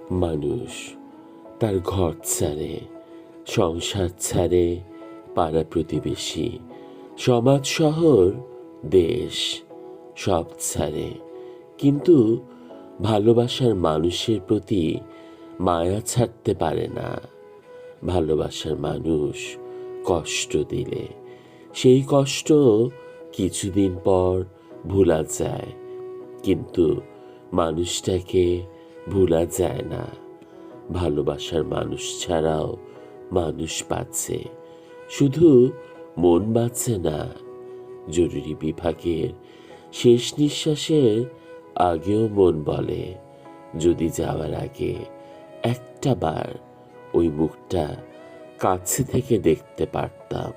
মানুষ তার ঘর ছাড়ে, সংসার ছাড়ে, পাড়া প্রতিবেশী, সমাজ, শহর, দেশ সব ছাড়ে, কিন্তু ভালোবাসার মানুষের প্রতি মায়া ছাড়তে পারে না। ভালোবাসার মানুষ কষ্ট দিলে সেই কষ্ট কিছুদিন পর ভোলা যায়, কিন্তু মানুষটাকে ভোলা যায় না। ভালোবাসার মানুষ ছাড়াও মানুষ বাঁচে, শুধু মন বাঁচে না। জরুরি বিভাগের শেষ নিঃশ্বাসের আগেও মন বলে, যদি যাওয়ার আগে একটা বার ওই মুখটা কাছে থেকে দেখতে পারতাম।